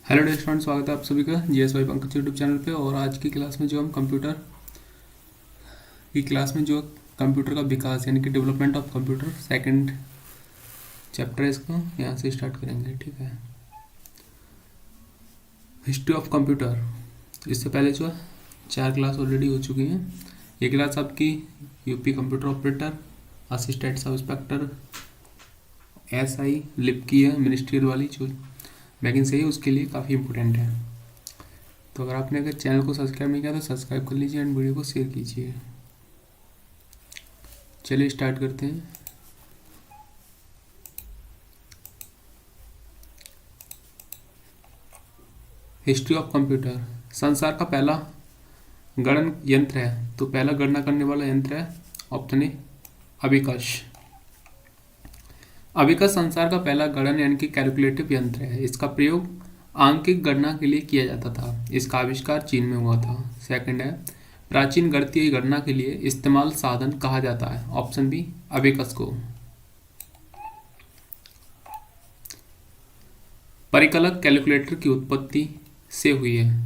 Hello dear student, स्वागत है आप सभी का जीएसवाई पंकज यूट्यूब चैनल पे। और आज की क्लास में जो हम कंप्यूटर का विकास यानी कि development of computer second chapter है, इसको यहाँ से स्टार्ट करेंगे। ठीक है, हिस्ट्री ऑफ कंप्यूटर। इससे पहले जो 4 क्लास ऑलरेडी हो चुकी हैं। ये क्लास आपकी UP computer operator, assistant sub inspector, SI lip की है, मिनिस्ट्रियल वाली जो वैकेंसी है उसके लिए काफ़ी इंपॉर्टेंट है। तो अगर चैनल को सब्सक्राइब नहीं किया तो सब्सक्राइब कर लीजिए एंड वीडियो को शेयर कीजिए। चलिए स्टार्ट करते हैं। History of computer. संसार का पहला गणन यंत्र है, तो पहला गणना करने वाला यंत्र है ऑप्शन ए अबिकस। अबिकस संसार का पहला गणन यानी कि कैलकुलेटिव यंत्र है। इसका प्रयोग आंकिक गणना के लिए किया जाता था। इसका आविष्कार चीन में हुआ था। सेकंड है, प्राचीन गणितीय गणना के लिए इस्तेमाल साधन कहा जाता है। ऑप्शन बी अबिकस को। परिकलक कैलकुलेटर की उत्पत्ति से हुई है।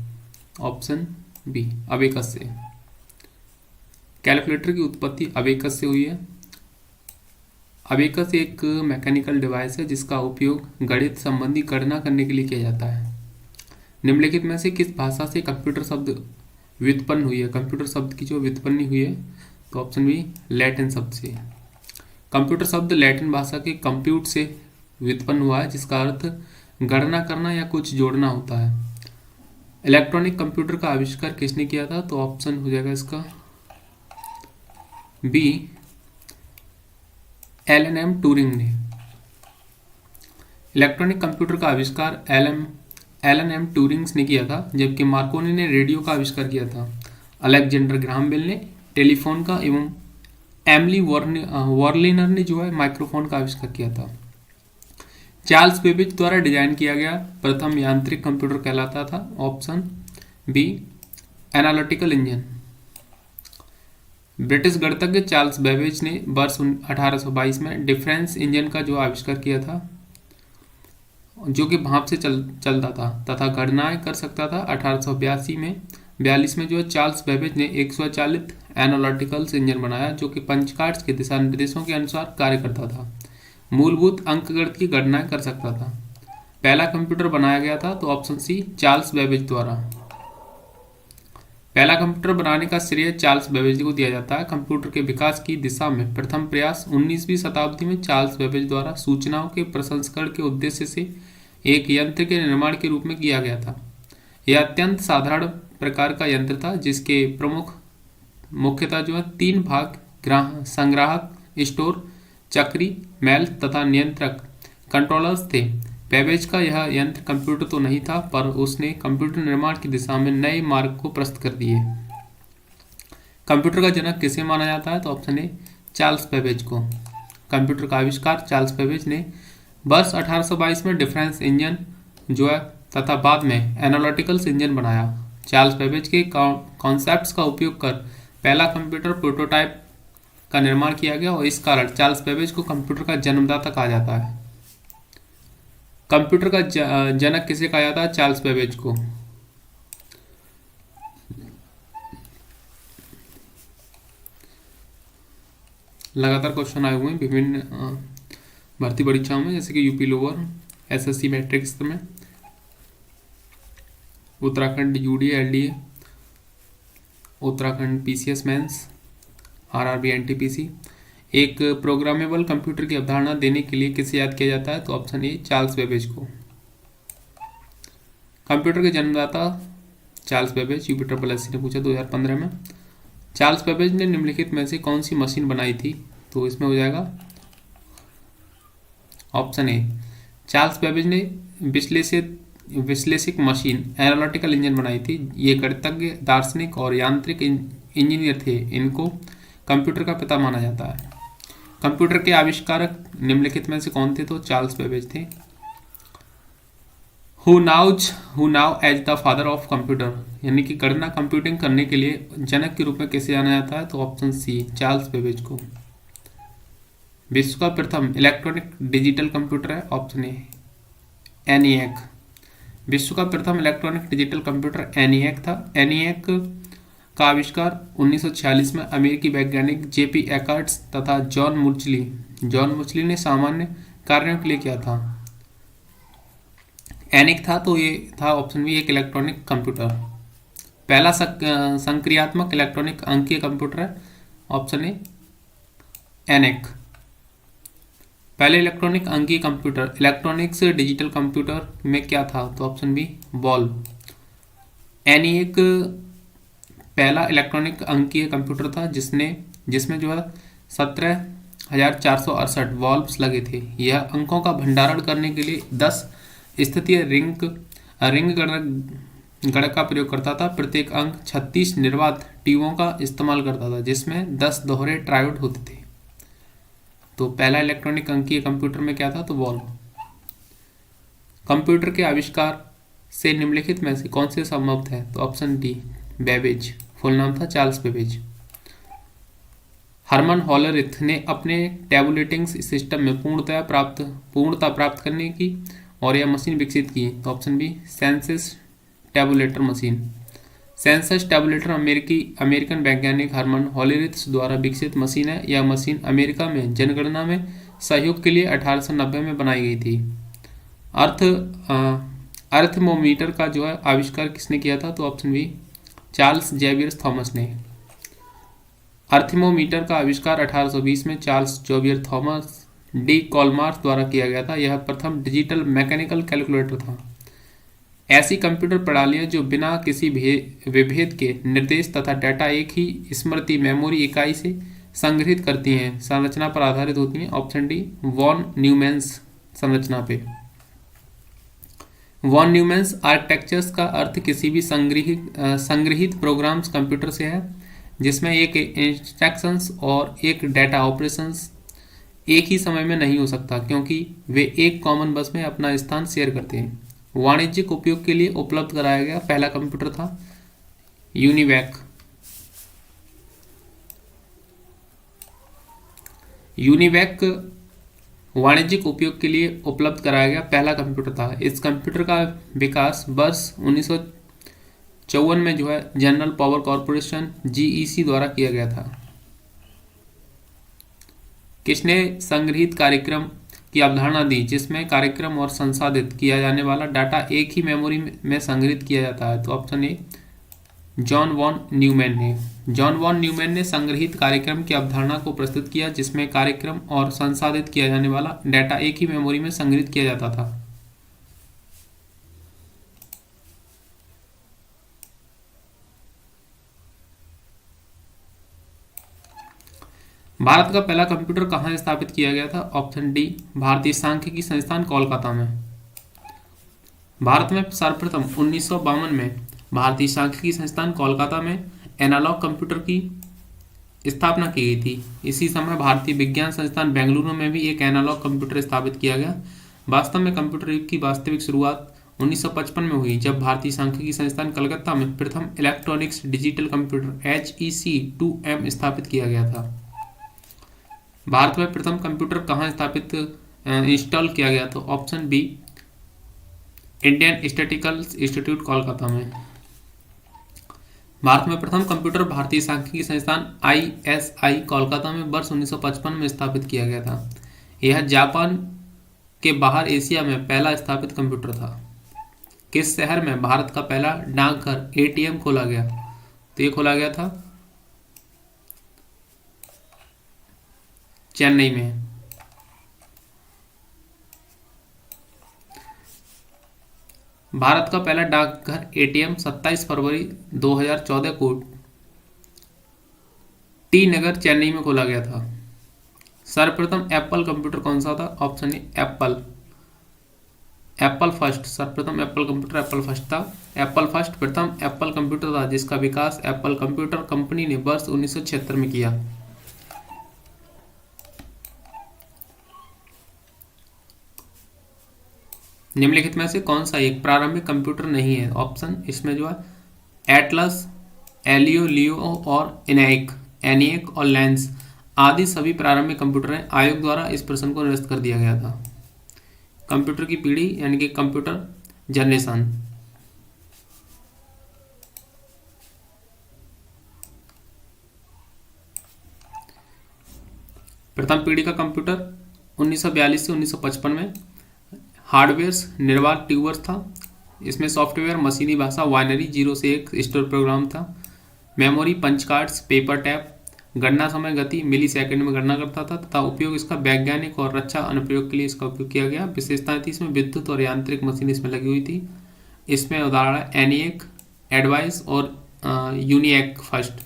ऑप्शन बी अबिकस से। कैलकुलेटर की उत्पत्ति अबिकस से हुई है। अबिकस एक मैकेनिकल डिवाइस है जिसका उपयोग गणित संबंधी गणना करने के लिए किया जाता है। निम्नलिखित में से किस भाषा से कंप्यूटर शब्द व्युत्पन्न हुई है? कंप्यूटर शब्द की जो व्युत्पत्ति हुई है, तो ऑप्शन बी लैटिन शब्द से। कंप्यूटर शब्द लैटिन भाषा के कंप्यूट से व्युत्पन्न हुआ है, जिसका अर्थ गणना करना या कुछ जोड़ना होता है। इलेक्ट्रॉनिक कंप्यूटर का आविष्कार किसने किया था? तो ऑप्शन हो जाएगा इसका बी LNM ट्यूरिंग ने। इलेक्ट्रॉनिक कंप्यूटर का आविष्कार LNM ट्यूरिंग्स ने किया था, जबकि मार्कोनी ने रेडियो का आविष्कार किया था। अलेक्जेंडर ग्राहम बेल ने टेलीफोन का एवं एमिली वर्लिनर ने जो है माइक्रोफोन का आविष्कार किया था। चार्ल्स बेबेज द्वारा डिजाइन किया गया प्रथम यांत्रिक कंप्यूटर कहलाता था। Option B analytical engine. British गणितज्ञ चार्ल्स बेबेज ने वर्ष 1822 में डिफरेंस इंजन का जो आविष्कार किया था, जो कि भाप से चलता था तथा गणनाएं कर सकता था। 1842 में जो है चार्ल्स बेबेज ने एक स्वचालित एनालिटिकल इंजन बनाया, जो कि पंचकार्ड्स के दिशा निर्देशों के अनुसार कार्य करता था। मूलभूत अंकगणित की गणनाएं कर सकता था। पहला कंप्यूटर बनाया गया था, तो ऑप्शन सी चार्ल्स बेबेज द्वारा। पहला कंप्यूटर बनाने का श्रेय चार्ल्स बेबेज को दिया जाता है। कंप्यूटर के विकास की दिशा में प्रथम प्रयास 19वीं शताब्दी में चार्ल्स बेबेज द्वारा सूचनाओं के प्रसंस्करण के उद्देश्य से एक यंत्र के निर्माण के रूप में किया गया था। यह अत्यंत साधारण प्रकार का यंत्र था, जिसके मुख्यतः जो है 3 भाग संग्राहक, स्टोर, चक्री, मेल तथा नियंत्रक कंट्रोलर्स थे। बेबेज का यह यंत्र कंप्यूटर तो नहीं था, पर उसने कंप्यूटर निर्माण की दिशा में नए मार्ग को प्रस्तुत कर दिए। कंप्यूटर का जनक किसे माना जाता है? तो ऑप्शन ए चार्ल्स बेबेज को। कंप्यूटर का आविष्कार चार्ल्स बेबेज ने वर्ष 1822 में डिफरेंस इंजन जो है तथा बाद में एनालिटिकल इंजन बनाया। चार्ल्स बेबेज के कॉन्सेप्ट्स का उपयोग कर पहला कंप्यूटर प्रोटोटाइप का निर्माण किया गया, और इस कारण चार्ल्स बेबेज को कंप्यूटर का जन्मदाता कहा जाता है। कंप्यूटर का जनक किसे कहा जाता है? चार्ल्स बेबेज को। लगातार क्वेश्चन आए हुए हैं विभिन्न भर्ती परीक्षाओं में, जैसे कि यूपी लोअर, SSC मैट्रिक्स में, Uttarakhand UDA LDA, Uttarakhand PCS mains, RRB NTPC। एक प्रोग्रामेबल कंप्यूटर की अवधारणा देने के लिए किसे याद किया जाता है? तो ऑप्शन ए चार्ल्स बेबेज को। कंप्यूटर के जन्मदाता चार्ल्स बेबेज, UPSSC ने पूछा 2015 में। चार्ल्स बेबेज ने निम्नलिखित में से कौन सी मशीन बनाई थी? तो इसमें हो जाएगा ऑप्शन ए चार्ल्स बेबेज ने विश्लेषिक मशीन एनालिटिकल इंजन बनाई थी। ये गणितज्ञ, दार्शनिक और यांत्रिक इंजीनियर थे। इनको कंप्यूटर का पिता माना जाता है। कंप्यूटर के आविष्कारक निम्नलिखित में से कौन थे? तो चार्ल्स बेबेज थे। Who now as the father of computer, यानी कि गणना कंप्यूटिंग करने के लिए जनक के रूप में किसे जाना जाता है? तो ऑप्शन सी चार्ल्स बेबेज को। विश्व का प्रथम इलेक्ट्रॉनिक डिजिटल कंप्यूटर है, ऑप्शन ए ENIAC। विश्व का प्रथम इलेक्ट्रॉनिक डिजिटल कंप्यूटर एनिएक था। एनिएक का आविष्कार 1946 में अमेरिकी वैज्ञानिक जेपी एकर्ट्स तथा जॉन मुर्चली ने सामान्य कार्यों के लिए किया था। एनिक था तो ये था ऑप्शन बी एक इलेक्ट्रॉनिक कंप्यूटर। पहला संक्रियात्मक इलेक्ट्रॉनिक अंकीय कंप्यूटर है, ऑप्शन ए एनिक। पहले इलेक्ट्रॉनिक अंकीय कंप्यूटर इलेक्ट्रॉनिक्स डिजिटल कंप्यूटर में क्या था, तो ऑप्शन बी बॉल। एनिक पहला इलेक्ट्रॉनिक अंकीय कंप्यूटर था जिसमें जो है 17,468 वॉल्व्स लगे थे। यह अंकों का भंडारण करने के लिए 10 स्थितीय रिंग गणक का प्रयोग करता था। प्रत्येक अंक 36 निर्वात ट्यूबों का इस्तेमाल करता था, जिसमें 10 दोहरे ट्रायोड होते थे। तो पहला इलेक्ट्रॉनिक अंकीय कंप्यूटर में क्या था, तो बॉल। कंप्यूटर के आविष्कार से निम्नलिखित में से कौन से संभव है, तो ऑप्शन डी बेबेज। फुल नाम था चार्ल्स बेबेज। हरमन हॉलरिथ ने अपने टैबुलेटिंग सिस्टम में पूर्णता प्राप्त करने की और यह मशीन विकसित की, तो option B census tabulator machine. Census tabulator American वैज्ञानिक हरमन हॉलरिथ द्वारा विकसित मशीन है। यह मशीन अमेरिका में जनगणना में सहयोग के लिए 1890 में बनाई गई थी। अर्थमोमीटर का जो है आविष्कार किसने किया था, तो option B Charles Xavier Thomas ने। अर्थमोमीटर का आविष्कार 1820 में Charles Xavier Thomas de Colmar द्वारा किया गया था। यह प्रथम डिजिटल मैकेनिकल कैलकुलेटर था। ऐसी कंप्यूटर प्रणालियां जो बिना किसी विभेद के निर्देश तथा डेटा एक ही स्मृति मेमोरी इकाई से संग्रहित करती हैं, संरचना पर आधारित होती हैं, ऑप्शन डी वॉन न्यूमैन्स संरचना पे। वॉन न्यूमैन्स आर्किटेक्चर्स का अर्थ किसी भी संग्रहित प्रोग्राम्स कंप्यूटर से है जिसमें एक इंस्ट्रक्शंस और एक डेटा ऑपरेशंस एक ही समय में नहीं हो सकता, क्योंकि वे एक कॉमन बस में अपना स्थान शेयर करते हैं। वाणिज्यिक उपयोग के लिए उपलब्ध कराया गया पहला कंप्यूटर था यूनिवैक। यूनिवैक वाणिज्यिक उपयोग के लिए उपलब्ध कराया गया पहला कंप्यूटर था। इस कंप्यूटर का विकास वर्ष 1954 में जो है जनरल पावर कॉर्पोरेशन जीईसी द्वारा किया गया था। किसने संग्रहित कार्यक्रम की अवधारणा दी, जिसमें कार्यक्रम और संसाधित किया जाने वाला डाटा एक ही मेमोरी में संग्रहित किया जाता है, तो option A John von Neumann ने। जॉन वॉन न्यूमैन ने संग्रहित कार्यक्रम की अवधारणा को प्रस्तुत किया, जिसमें कार्यक्रम और संसाधित किया जाने वाला डाटा एक ही मेमोरी में संग्रहित किया जाता था। भारत का पहला कंप्यूटर कहाँ स्थापित किया गया था, ऑप्शन डी भारतीय सांख्यिकी संस्थान कोलकाता में। भारत में सर्वप्रथम 1952 में भारतीय सांख्यिकी संस्थान कोलकाता में एनालॉग कंप्यूटर की स्थापना की गई थी। इसी समय भारतीय विज्ञान संस्थान बेंगलुरु में भी एक एनालॉग कंप्यूटर स्थापित किया गया। वास्तव में कंप्यूटर युग की वास्तविक शुरुआत 1955 में हुई, जब भारतीय सांख्यिकी संस्थान कलकत्ता में प्रथम इलेक्ट्रॉनिक्स डिजिटल कंप्यूटर HEC-2M स्थापित किया गया था। भारत में प्रथम कंप्यूटर कहाँ स्थापित इंस्टॉल किया गया, तो option B Indian Statistical Institute Kolkata में। भारत में प्रथम कंप्यूटर भारतीय सांख्यिकी संस्थान ISI कोलकाता में वर्ष 1955 में स्थापित किया गया था। यह जापान के बाहर एशिया में पहला स्थापित कंप्यूटर था। किस शहर में भारत का पहला डाकघर ATM खोला गया, तो ये खोला गया था चेन्नई में। भारत का पहला डाकघर ATM 27 फरवरी 2014 को टी नगर चेन्नई में खोला गया था। सर्वप्रथम एप्पल कंप्यूटर कौन सा था, ऑप्शन ए एप्पल फर्स्ट। सर्वप्रथम एप्पल कंप्यूटर एप्पल फर्स्ट था। एप्पल फर्स्ट प्रथम एप्पल कंप्यूटर था जिसका विकास एप्पल कंप्यूटर कंपनी ने वर्ष 1976 में किया। निम्नलिखित में से कौन सा एक प्रारंभिक कंप्यूटर नहीं है, ऑप्शन इसमें जो है एटलस, एलियो, लियो और एनिएक और लेंस आदि सभी प्रारंभिक कंप्यूटर हैं। आयोग द्वारा इस प्रश्न को निरस्त कर दिया गया था। कंप्यूटर की पीढ़ी यानी कि कंप्यूटर जनरेशन। प्रथम पीढ़ी का कंप्यूटर 1942 से 1955 में हार्डवेयर निर्वात ट्यूबर्स था। इसमें सॉफ्टवेयर मशीनी भाषा वाइनरी 0 से 1 स्टोर प्रोग्राम था। Memory punch cards, paper tape. गणना समय गति मिली सेकेंड में गणना करता था तथा उपयोग इसका वैज्ञानिक और रक्षा अनुप्रयोग के लिए इसका उपयोग किया गया। विशेषताएं थी इसमें विद्युत और यांत्रिक मशीन इसमें लगी हुई थी। इसमें उदाहरण एनिएक, एडवाइस और यूनिएक फर्स्ट।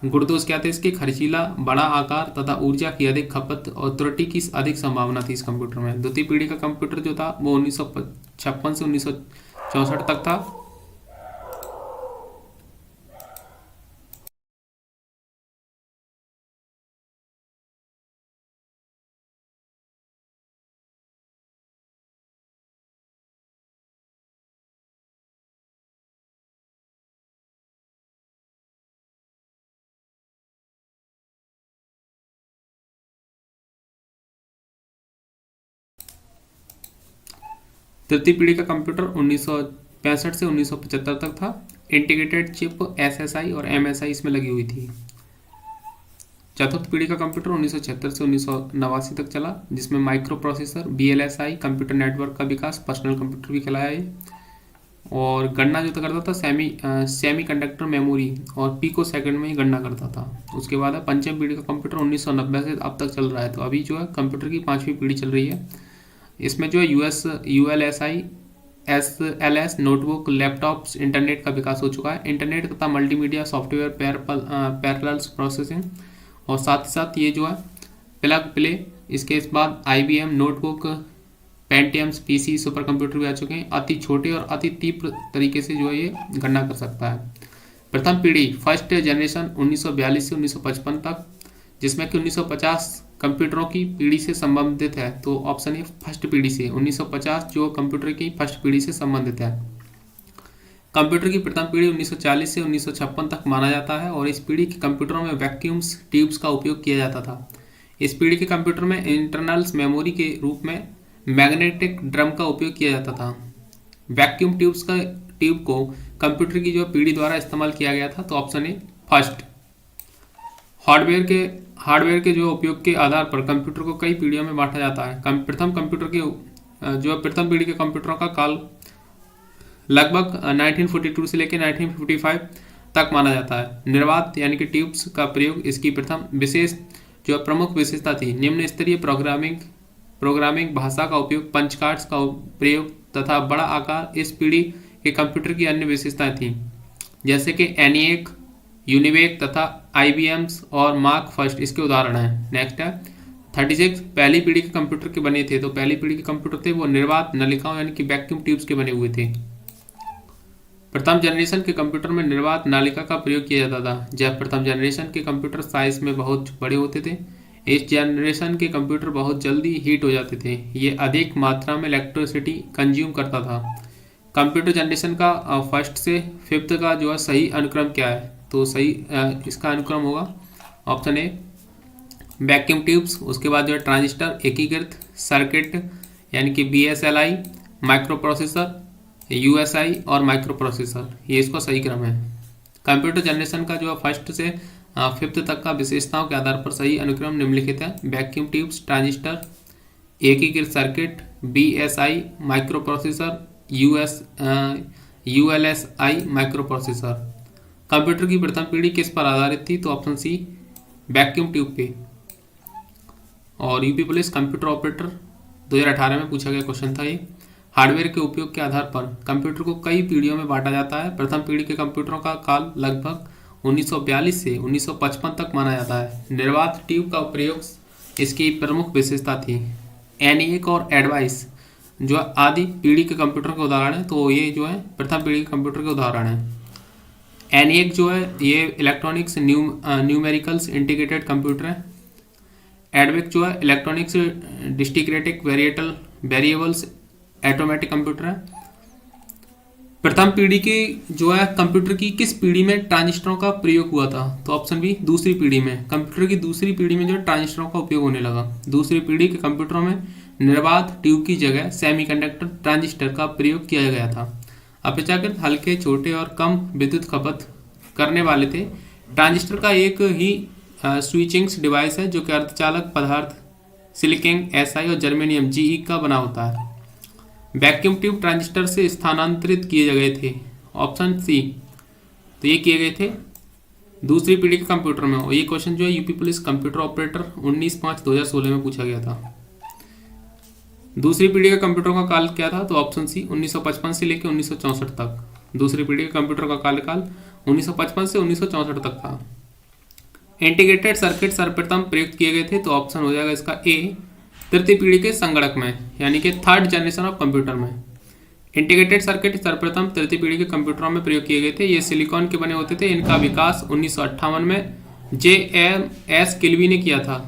गुणदोष क्या थे इसके? खर्चीला, बड़ा आकार तथा ऊर्जा की अधिक खपत और त्रुटि की अधिक संभावना थी इस कंप्यूटर में। द्वितीय पीढ़ी का कंप्यूटर जो था वो 1956 से 1964 तक था। तृतीय पीढ़ी का कंप्यूटर 1965 से 1975 तक था। इंटीग्रेटेड चिप एसएसआई और एमएसआई इसमें लगी हुई थी। चतुर्थ पीढ़ी का कंप्यूटर 1976 से 1989 तक चला, जिसमें माइक्रो प्रोसेसर, बीएलएसआई, कंप्यूटर नेटवर्क का विकास, पर्सनल कंप्यूटर भी खिलाया है। और गणना जो करता था सेमी कंडक्टर मेमोरी और पिको सेकंड में ही गणना करता था। उसके बाद है पंचम पीढ़ी का कंप्यूटर 1990 से अब तक चल रहा है। तो अभी जो है कंप्यूटर की 5वीं पीढ़ी चल रही है। इसमें जो है ULSI, SLS, notebook, laptops, internet का विकास हो चुका है। इंटरनेट तथा मल्टीमीडिया सॉफ्टवेयर, पैरेलल प्रोसेसिंग और साथ ही साथ ये जो है प्लग प्ले। इसके बाद IBM notebook, Pentiums, PC, super computer भी आ चुके हैं। अति छोटे और अति तीव्र तरीके से जो है ये गणना कर सकता है। प्रथम पीढ़ी फर्स्ट जनरेशन 1942 से 1955 तक, जिसमें कि 1950 कंप्यूटरों की पीढ़ी से संबंधित है। तो ऑप्शन ए फर्स्ट पीढ़ी से 1950 जो कंप्यूटर की फर्स्ट पीढ़ी से संबंधित है। कंप्यूटर की प्रथम पीढ़ी 1940 से 1956 तक माना जाता है और इस पीढ़ी के कंप्यूटरों में वैक्यूम्स ट्यूब्स का उपयोग किया जाता था। इस पीढ़ी के कंप्यूटर में इंटरनल्स मेमोरी के रूप में मैग्नेटिक ड्रम का उपयोग किया जाता था। वैक्यूम ट्यूब को कंप्यूटर की जो पीढ़ी द्वारा इस्तेमाल किया गया था। तो ऑप्शन ए फर्स्ट। हार्डवेयर के जो उपयोग के आधार पर कंप्यूटर को कई पीढ़ियों में बांटा जाता है। प्रथम पीढ़ी के कंप्यूटरों का काल लगभग 1942 से लेकर 1955 तक माना जाता है। निर्वात यानी कि ट्यूब्स का प्रयोग इसकी प्रथम प्रमुख विशेषता थी। निम्न स्तरीय प्रोग्रामिंग भाषा का उपयोग, पंच कार्ड्स का प्रयोग तथा बड़ा आकार इस पीढ़ी के कंप्यूटर की अन्य विशेषताएं थीं, जैसे कि एनिएक, यूनिवेक तथा आईबीएम्स और मार्क फर्स्ट इसके उदाहरण हैं। नेक्स्ट है 36 पहली पीढ़ी के कंप्यूटर के बने थे। तो पहली पीढ़ी के कंप्यूटर थे वो निर्वात नलिकाओं यानी कि वैक्यूम ट्यूब्स के बने हुए थे। प्रथम जनरेशन के कंप्यूटर में निर्वात नालिका का प्रयोग किया जाता था। जब प्रथम जनरेशन के कंप्यूटर साइज में बहुत बड़े होते थे, इस जनरेशन के कंप्यूटर बहुत जल्दी हीट हो जाते थे। ये अधिक मात्रा में इलेक्ट्रिसिटी कंज्यूम करता था। कंप्यूटर जनरेशन का फर्स्ट से फिफ्थ का जो है सही अनुक्रम क्या है? तो सही इसका अनुक्रम होगा ऑप्शन ए वैक्यूम ट्यूब्स, उसके बाद जो है ट्रांजिस्टर, एकीकृत सर्किट यानी कि बीएसएलआई, माइक्रो प्रोसेसर, यूएसआई और माइक्रो प्रोसेसर, ये इसका सही क्रम है। कंप्यूटर जनरेशन का जो है फर्स्ट से फिफ्थ तक का विशेषताओं के आधार पर सही अनुक्रम निम्नलिखित है। वैक्यूम ट्यूब्स, ट्रांजिस्टर, एकीकृत circuit, BSI, micro processor, ULSI, micro processor. Computer की प्रथम पीढ़ी किस पर आधारित थी? तो ऑप्शन सी वैक्यूम ट्यूब पे। और यूपी पुलिस कंप्यूटर ऑपरेटर 2018 में पूछा गया क्वेश्चन था ये। हार्डवेयर के उपयोग के आधार पर कंप्यूटर को कई पीढ़ियों में बांटा जाता है। प्रथम पीढ़ी के कंप्यूटरों का काल लगभग 1942 से 1955 तक माना जाता है। निर्वात ट्यूब का प्रयोग इसकी प्रमुख विशेषता थी। एनिएक और एडवाइस जो आदि पीढ़ी के कंप्यूटर के उदाहरण है। तो ये जो है प्रथम पीढ़ी के कंप्यूटर के उदाहरण है। एनिएक जो है ये इलेक्ट्रॉनिक्स न्यूमेरिकल्स इंटीग्रेटेड कंप्यूटर है। एडवेक जो है electronics discrete variables automatic computer है। प्रथम पीढ़ी के जो है कंप्यूटर की किस पीढ़ी में ट्रांजिस्टरों का प्रयोग हुआ था? तो ऑप्शन बी दूसरी पीढ़ी में। कंप्यूटर की दूसरी पीढ़ी में जो ट्रांजिस्टरों का उपयोग होने लगा। दूसरी पीढ़ी के कंप्यूटरों में निर्बाध ट्यूब की जगह सेमीकंडक्टर ट्रांजिस्टर का प्रयोग किया गया था। अपेक्षाकृत हल्के, छोटे और कम विद्युत खपत करने वाले थे। ट्रांजिस्टर का एक ही स्विचिंग डिवाइस है जो कि अर्धचालक पदार्थ सिलिकॉन SI और जर्मेनियम GE का बना होता है। वैक्यूम ट्यूब ट्रांजिस्टर से स्थानांतरित किए गए थे। ऑप्शन सी, तो ये किए गए थे दूसरी पीढ़ी के कंप्यूटर में। और ये क्वेश्चन जो है यूपी पुलिस कंप्यूटर ऑपरेटर 19/5/2016 में पूछा गया था। दूसरी पीढ़ी के कंप्यूटर का काल क्या था? तो ऑप्शन सी, 1955 से लेकर 1964 तक। दूसरी पीढ़ी के कंप्यूटर का कार्यकाल 1955 से 1964 तक था। इंटीग्रेटेड सर्किट सर्वप्रथम प्रयुक्त किए गए थे, तो ऑप्शन हो जाएगा इसका ए, तृतीय पीढ़ी के संगणक में, यानी कि थर्ड जनरेशन ऑफ कंप्यूटर में। इंटीग्रेटेड सर्किट सर्वप्रथम तृतीय पीढ़ी के कंप्यूटरों में प्रयोग किए गए थे। ये सिलिकॉन के बने होते थे। इनका विकास 1958 में JMS किल्वी ने किया था।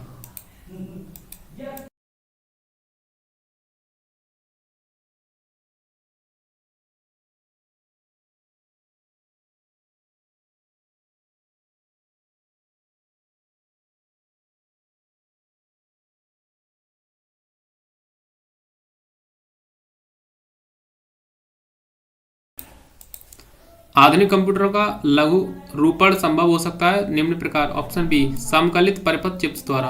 आधुनिक कंप्यूटरों का लघु रूपण संभव हो सकता है निम्न प्रकार। ऑप्शन बी, समकालित परिपथ चिप्स द्वारा।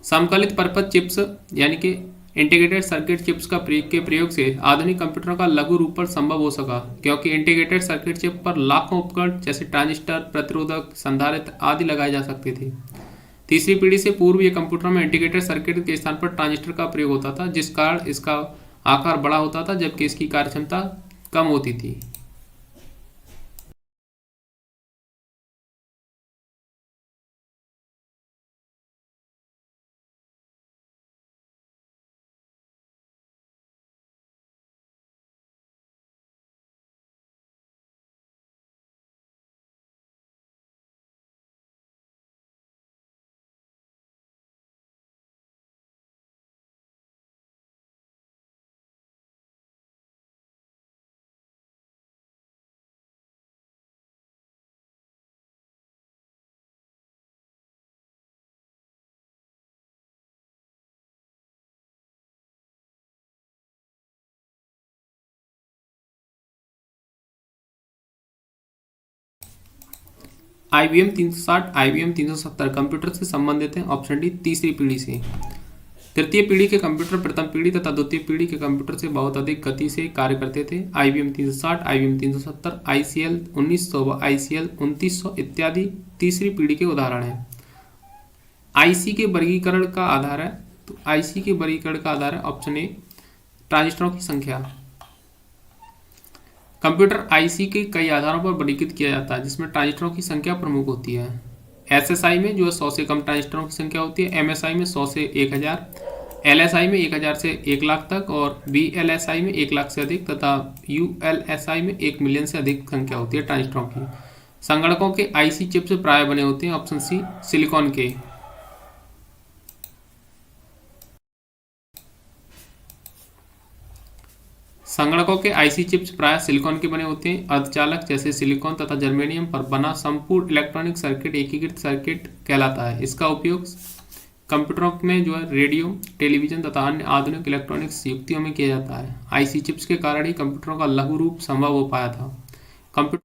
समकालित परिपथ चिप्स यानी कि इंटीग्रेटेड सर्किट चिप्स का प्रयोग से आधुनिक कंप्यूटरों का लघु रूपण संभव हो सका, क्योंकि इंटीग्रेटेड सर्किट चिप पर लाखों उपकरण जैसे ट्रांजिस्टर, प्रतिरोधक, संधारित्र आदि लगाए जा सकते थे। तीसरी पीढ़ी से पूर्व ये कंप्यूटरों में इंटीग्रेटेड सर्किट के स्थान पर ट्रांजिस्टर का प्रयोग होता था, जिस कारण इसका आकार बड़ा होता था जबकि इसकी कार्यक्षमता कम होती थी। IBM 360, IBM 370 कंप्यूटर से संबंधित हैं। ऑप्शन डी, तीसरी पीढ़ी से। तृतीय पीढ़ी के कंप्यूटर प्रथम पीढ़ी तथा द्वितीय पीढ़ी के कंप्यूटर से बहुत अधिक गति से कार्य करते थे। IBM 360, IBM 370, ICL 1900 व ICL 2900 इत्यादि तीसरी पीढ़ी के उदाहरण हैं। IC के वर्गीकरण का आधार है, तो IC के वर्गीकरण का आधार है ऑप्शन ए, ट्रांजिस्टरों की संख्या। कंप्यूटर IC के कई आधारों पर वर्गीकृत किया जाता है, जिसमें ट्रांजिस्टरों की संख्या प्रमुख होती है। SSI में जो है 100 से कम ट्रांजिस्टरों की संख्या होती है। MSI में 100 से 1000, LSI में 1000 से 1 लाख तक और VLSI में 1 लाख से अधिक तथा ULSI में 1 मिलियन से अधिक संख्या होती है ट्रांजिस्टरों की। संगणकों के IC चिप्स प्राय बने होते हैं। ऑप्शन सी, सिलिकॉन के। संगणकों के IC चिप्स प्राय सिलिकॉन के बने होते हैं। अर्धचालक जैसे सिलिकॉन तथा जर्मेनियम पर बना संपूर्ण इलेक्ट्रॉनिक सर्किट एकीकृत सर्किट कहलाता है। इसका उपयोग कंप्यूटरों में जो है रेडियो, टेलीविजन तथा अन्य आधुनिक इलेक्ट्रॉनिक्स युक्तियों में किया जाता है। IC चिप्स के कारण ही कंप्यूटरों का लघु रूप संभव हो पाया था। कंप्यूटर